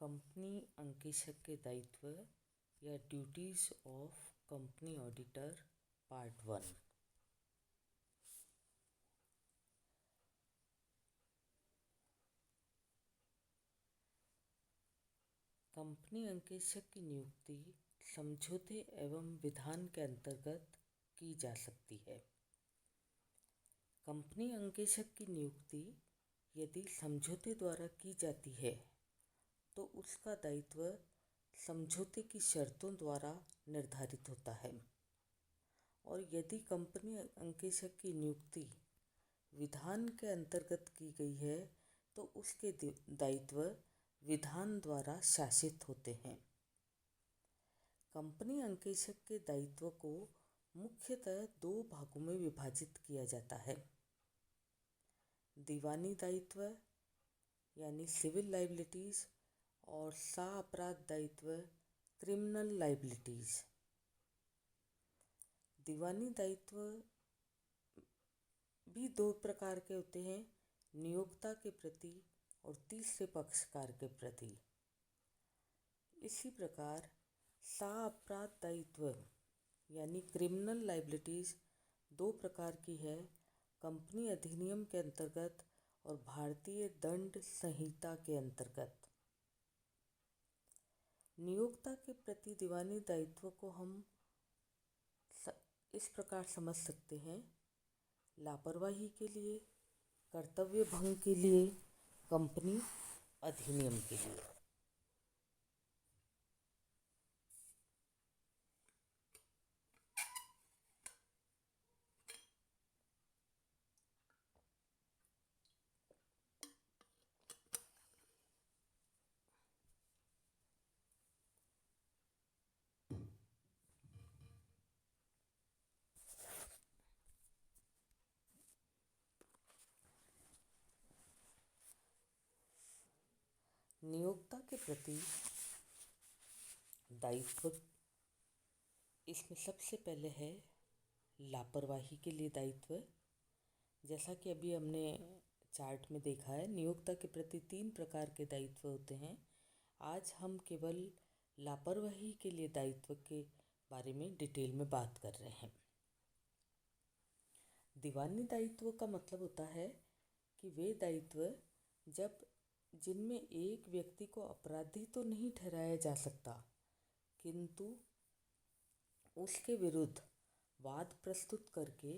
Company अंकेक्षक के दायित्व या duties of company auditor part 1। कंपनी अंकेक्षक की नियुक्ति समझौते एवं विधान के अंतर्गत की जा सकती है। कंपनी अंकेक्षक की नियुक्ति यदि समझौते द्वारा की जाती है तो उसका दायित्व समझौते की शर्तों द्वारा निर्धारित होता है, और यदि कंपनी अंकेक्षक की नियुक्ति विधान के अंतर्गत की गई है तो उसके दायित्व विधान द्वारा शासित होते हैं। कंपनी अंकेक्षक के दायित्व को मुख्यतः दो भागों में विभाजित किया जाता है। दीवानी दायित्व यानी सिविल लाइबिलिटीज और साअपराध दायित्व क्रिमिनल लाइबिलिटीज। दीवानी दायित्व भी दो प्रकार के होते हैं, नियोक्ता के प्रति और तीसरे पक्षकार के प्रति। इसी प्रकार साअपराध दायित्व यानी क्रिमिनल लाइबिलिटीज दो प्रकार की है, कंपनी अधिनियम के अंतर्गत और भारतीय दंड संहिता के अंतर्गत। नियोक्ता के प्रति दीवानी दायित्व को हम इस प्रकार समझ सकते हैं: लापरवाही के लिए, कर्तव्य भंग के लिए, कंपनी अधिनियम के लिए। नियोक्ता के प्रति दायित्व, इसमें सबसे पहले है लापरवाही के लिए दायित्व। जैसा कि अभी हमने चार्ट में देखा है, नियोक्ता के प्रति 3 प्रकार के दायित्व होते हैं। आज हम केवल लापरवाही के लिए दायित्व के बारे में डिटेल में बात कर रहे हैं। दीवानी दायित्व का मतलब होता है कि वे दायित्व जिनमें एक व्यक्ति को अपराधी तो नहीं ठहराया जा सकता, किंतु उसके विरुद्ध वाद प्रस्तुत करके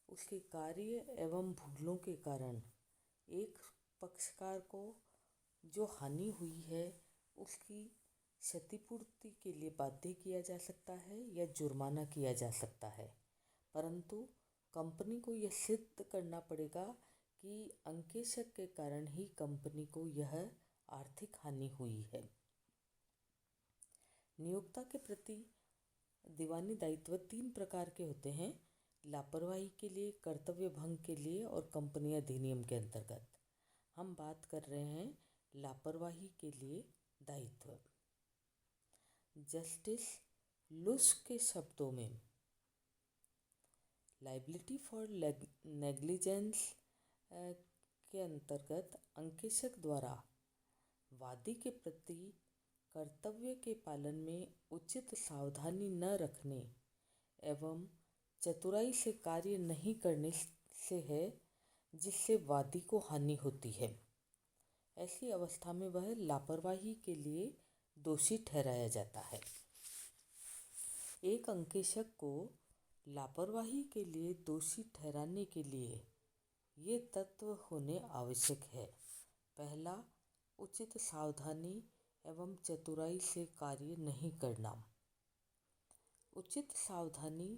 उसके कार्य एवं भूलों के कारण एक पक्षकार को जो हानि हुई है उसकी क्षतिपूर्ति के लिए बाध्य किया जा सकता है या जुर्माना किया जा सकता है, परंतु कंपनी को यह सिद्ध करना पड़ेगा कि अंकेक्षक के कारण ही कंपनी को यह आर्थिक हानि हुई है। नियोक्ता के प्रति दीवानी दायित्व 3 प्रकार के होते हैं: लापरवाही के लिए, कर्तव्य भंग के लिए और कंपनी अधिनियम के अंतर्गत। हम बात कर रहे हैं लापरवाही के लिए दायित्व। जस्टिस लुश के शब्दों में लाइबिलिटी फॉर नेग्लिजेंस के अंतर्गत अंकेक्षक द्वारा वादी के प्रति कर्तव्य के पालन में उचित सावधानी न रखने एवं चतुराई से कार्य नहीं करने से है जिससे वादी को हानि होती है। ऐसी अवस्था में वह लापरवाही के लिए दोषी ठहराया जाता है। एक अंकेक्षक को लापरवाही के लिए दोषी ठहराने के लिए ये तत्व होने आवश्यक है: पहला, उचित सावधानी एवं चतुराई से कार्य नहीं करना। उचित सावधानी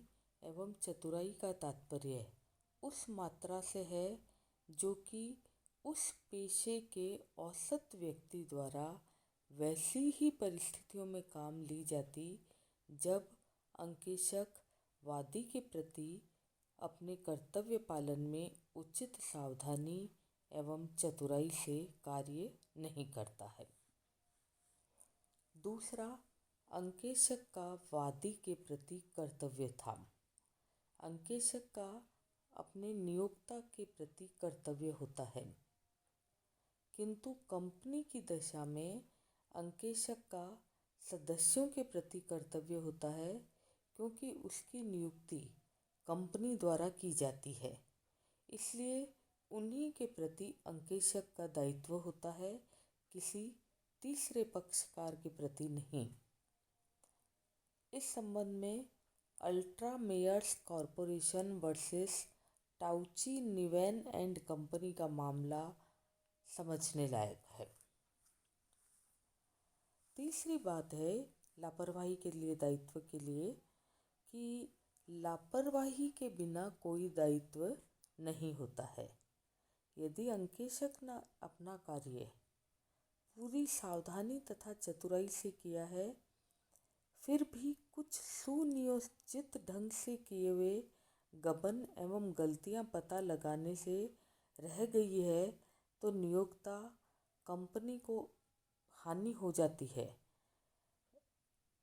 एवं चतुराई का तात्पर्य उस मात्रा से है जो कि उस पेशे के औसत व्यक्ति द्वारा वैसी ही परिस्थितियों में काम ली जाती जब अंकेक्षक वादी के प्रति अपने कर्तव्य पालन में उचित सावधानी एवं चतुराई से कार्य नहीं करता है। दूसरा, अंकेक्षक का वादी के प्रति कर्तव्य था। अंकेक्षक का अपने नियोक्ता के प्रति कर्तव्य होता है, किंतु कंपनी की दशा में अंकेशक का सदस्यों के प्रति कर्तव्य होता है, क्योंकि उसकी नियुक्ति कंपनी द्वारा की जाती है। इसलिए उन्हीं के प्रति अंकेशक का दायित्व होता है, किसी तीसरे पक्षकार के प्रति नहीं। इस संबंध में Ultramares corporation versus Touche Niven and company का मामला समझने लायक है। तीसरी बात है लापरवाही के लिए, दायित्व के लिए, कि लापरवाही के बिना कोई दायित्व नहीं होता है। यदि अंकेशक ने अपना कार्य पूरी सावधानी तथा चतुराई से किया है, फिर भी कुछ सुनियोजित ढंग से किए हुए गबन एवं गलतियां पता लगाने से रह गई है, तो नियोक्ता कंपनी को हानि हो जाती है।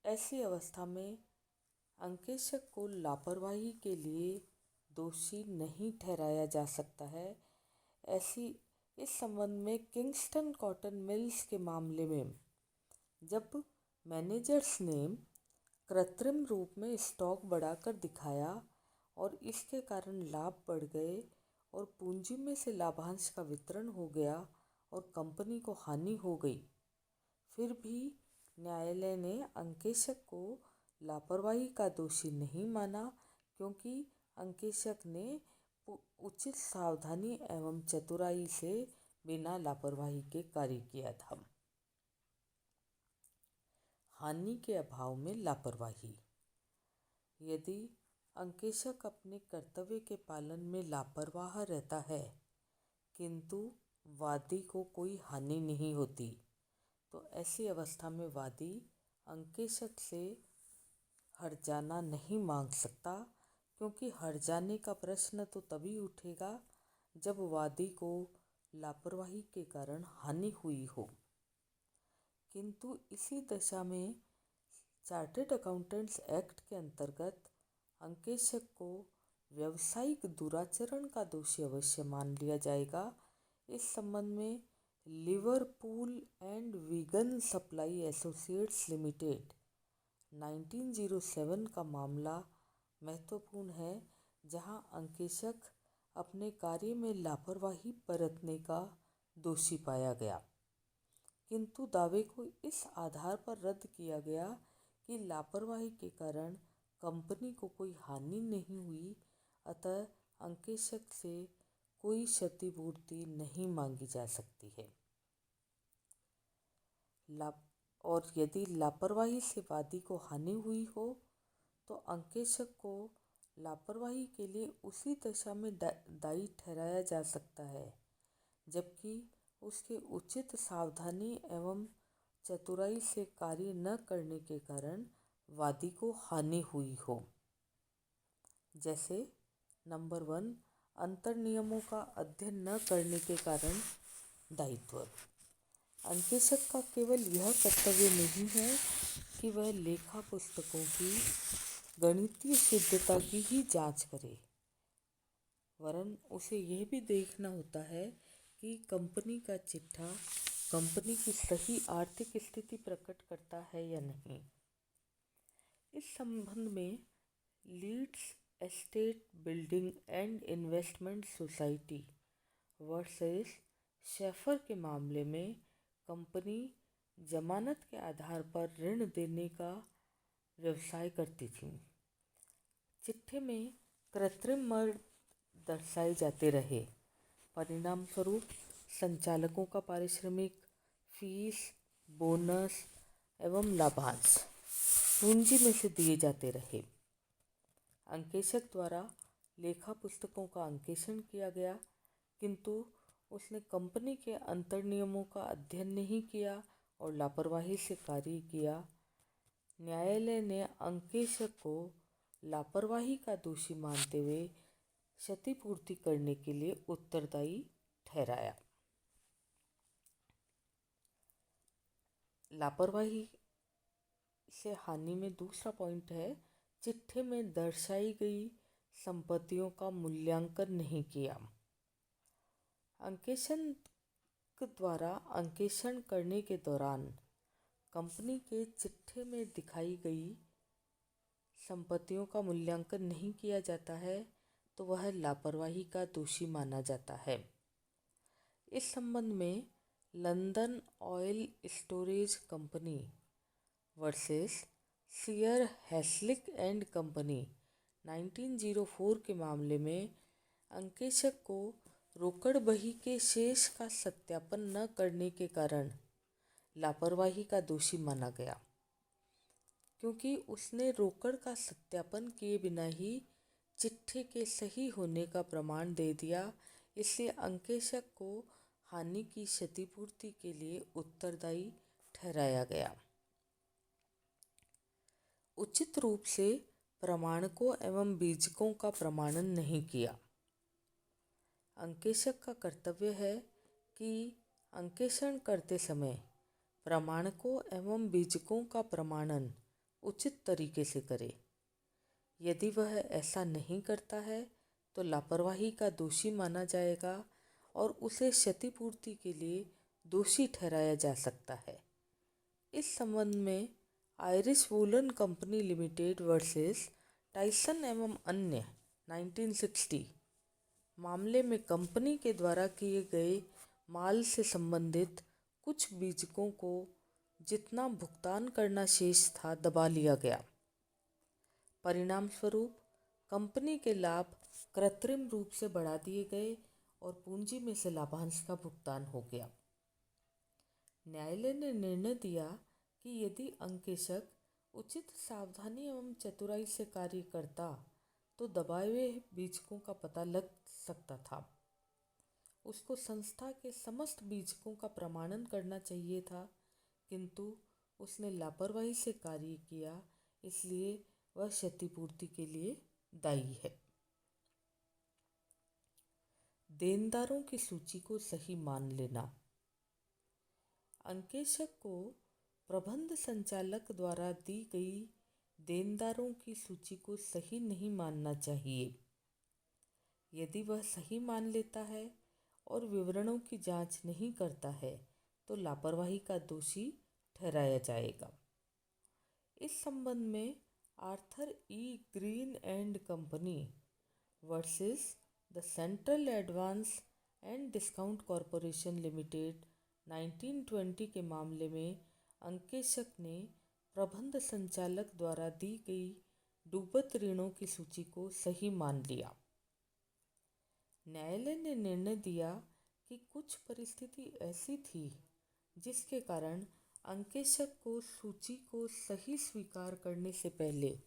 ऐसी अवस्था में अंकेशक को लापरवाही के लिए दोषी नहीं ठहराया जा सकता है। इस संबंध में किंगस्टन कॉटन मिल्स के मामले में जब मैनेजर्स ने कृत्रिम रूप में स्टॉक बढ़ाकर दिखाया और इसके कारण लाभ बढ़ गए और पूंजी में से लाभांश का वितरण हो गया और कंपनी को हानि हो गई, फिर भी न्यायालय ने अंकेशक को लापरवाही का दोषी नहीं माना, क्योंकि अंकेशक ने उचित सावधानी एवं चतुराई से बिना लापरवाही के कार्य किया था। हानि के अभाव में लापरवाही। यदि अंकेशक अपने कर्तव्य के पालन में लापरवाह रहता है, किंतु वादी को कोई हानि नहीं होती, तो ऐसी अवस्था में वादी अंकेशक से हर्जाना नहीं मांग सकता, क्योंकि हर्जाने का प्रश्न तो तभी उठेगा जब वादी को लापरवाही के कारण हानि हुई हो। किंतु इसी दशा में चार्टर्ड अकाउंटेंट्स एक्ट के अंतर्गत अंकेशक को व्यावसायिक दुराचरण का दोषी अवश्य मान लिया जाएगा। इस संबंध में Liverpool and vegan supply associates limited 1907 का मामला महत्वपूर्ण है, जहां अंकेशक अपने कार्य में लापरवाही बरतने का दोषी पाया गया, किंतु दावे को इस आधार पर रद्द किया गया कि लापरवाही के कारण कंपनी को कोई हानि नहीं हुई, अतः अंकेशक से कोई क्षतिपूर्ति नहीं मांगी जा सकती है। और यदि लापरवाही से वादी को हानि हुई हो, तो अंकेशक को लापरवाही के लिए उसी दशा में दायी ठहराया जा सकता है जबकि उसके उचित सावधानी एवं चतुराई से कार्य न करने के कारण वादी को हानि हुई हो। जैसे नंबर 1, अंतर नियमों का अध्ययन न करने के कारण दायित्व। अंकेशक का केवल यह कर्तव्य नहीं है कि वह लेखा पुस्तकों की गणितीय शुद्धता की ही जांच करे, वरन उसे यह भी देखना होता है कि कंपनी का चिट्ठा कंपनी की सही आर्थिक स्थिति प्रकट करता है या नहीं। इस संबंध में Leeds estate building and investment society versus Shafer के मामले में कंपनी जमानत के आधार पर ऋण देने का व्यवसाय करती थी। चिट्ठे में कृत्रिम मर्द दर्शाए जाते रहे, परिणाम स्वरूप संचालकों का पारिश्रमिक, फीस, बोनस एवं लाभांश पूंजी में से दिए जाते रहे। अंकेशक द्वारा लेखा पुस्तकों का अंकेषण किया गया, किंतु उसने कंपनी के अंतर नियमों का अध्ययन नहीं किया और लापरवाही से कार्य किया। न्यायालय ने अंकेशक को लापरवाही का दोषी मानते हुए क्षतिपूर्ति करने के लिए उत्तरदायी ठहराया। लापरवाही से हानि में दूसरा पॉइंट है, चिट्ठे में दर्शाई गई संपत्तियों का मूल्यांकन नहीं किया। अंकेशक द्वारा अंकेषण करने के दौरान कंपनी के चिट्ठे में दिखाई गई संपत्तियों का मूल्यांकन नहीं किया जाता है तो वह लापरवाही का दोषी माना जाता है। इस संबंध में London oil storage company versus Seear Hasluck and company 1904 के मामले में अंकेशक को रोकड़ बही के शेष का सत्यापन न करने के कारण लापरवाही का दोषी माना गया, क्योंकि उसने रोकड़ का सत्यापन किए बिना ही चिट्ठे के सही होने का प्रमाण दे दिया। इसलिए अंकेशक को हानि की क्षतिपूर्ति के लिए उत्तरदायी ठहराया गया। उचित रूप से प्रमाणकों एवं बीजकों का प्रमाणन नहीं किया। अंकेशक का कर्तव्य है कि अंकेषण करते समय प्रमाणकों एवं बीजकों का प्रमाणन उचित तरीके से करे। यदि वह ऐसा नहीं करता है तो लापरवाही का दोषी माना जाएगा और उसे क्षतिपूर्ति के लिए दोषी ठहराया जा सकता है। इस संबंध में Irish woollen company limited versus Tyson एवं अन्य 1960 मामले में कंपनी के द्वारा किए गए माल से संबंधित कुछ बीजकों को जितना भुगतान करना शेष था दबा लिया गया। परिणाम स्वरूप कंपनी के लाभ कृत्रिम रूप से बढ़ा दिए गए और पूंजी में से लाभांश का भुगतान हो गया। न्यायालय ने निर्णय दिया कि यदि अंकेशक उचित सावधानी एवं चतुराई से कार्य करता तो दबाए हुए बीजकों का पता लग सकता था। उसको संस्था के समस्त बीजकों का प्रमाणन करना चाहिए था, किंतु उसने लापरवाही से कार्य किया, इसलिए वह क्षतिपूर्ति के लिए दायी है। देनदारों की सूची को सही मान लेना। अंकेशक को प्रबंध संचालक द्वारा दी गई देनदारों की सूची को सही नहीं मानना चाहिए। यदि वह सही मान लेता है और विवरणों की जांच नहीं करता है तो लापरवाही का दोषी ठहराया जाएगा। इस संबंध में Arthur E green and company versus the central advance and discount corporation limited 1920 के मामले में अंकेशक ने प्रबंध संचालक द्वारा दी गई डूबत ऋणों की सूची को सही मान लिया। न्यायालय ने निर्णय दिया कि कुछ परिस्थिति ऐसी थी जिसके कारण अंकेशक को सूची को सही स्वीकार करने से पहले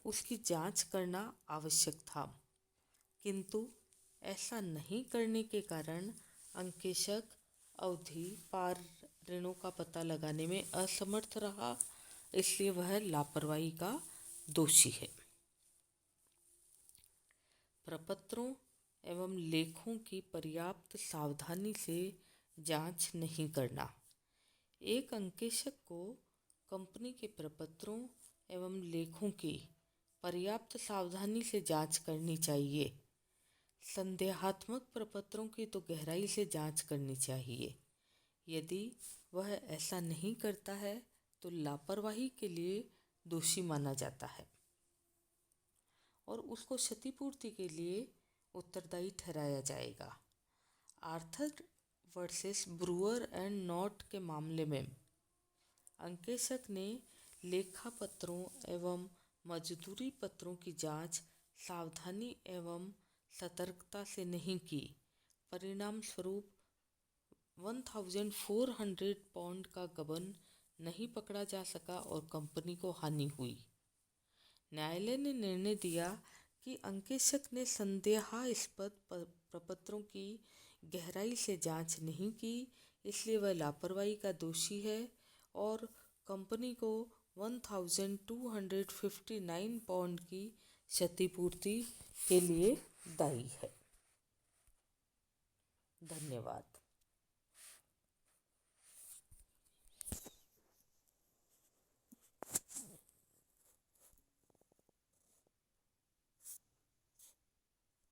उसकी जांच करना आवश्यक था, किंतु ऐसा नहीं करने के कारण अंकेशक अवधि पार ऋणों का पता लगाने में असमर्थ रहा, इसलिए वह लापरवाही का दोषी है। प्रपत्रों एवं लेखों की पर्याप्त सावधानी से जांच नहीं करना। एक अंकेशक को कंपनी के प्रपत्रों एवं लेखों की पर्याप्त सावधानी से जांच करनी चाहिए। संदेहात्मक प्रपत्रों की तो गहराई से जांच करनी चाहिए। यदि वह ऐसा नहीं करता है तो लापरवाही के लिए दोषी माना जाता है और उसको क्षतिपूर्ति के लिए उत्तरदायी ठहराया जाएगा। Arthur versus Breuer and not के मामले में अंकेशक ने लेखा पत्रों एवं मजदूरी पत्रों की जांच सावधानी एवं सतर्कता से नहीं की। परिणाम स्वरूप 1400 पाउंड का गबन नहीं पकड़ा जा सका और कंपनी को हानि हुई। न्यायालय ने निर्णय दिया कि अंकेशक ने संदेहास्पद प्रपत्रों की गहराई से जांच नहीं की, इसलिए वह लापरवाही का दोषी है और कंपनी को 1259 पाउंड की क्षतिपूर्ति के लिए दायी है। धन्यवाद।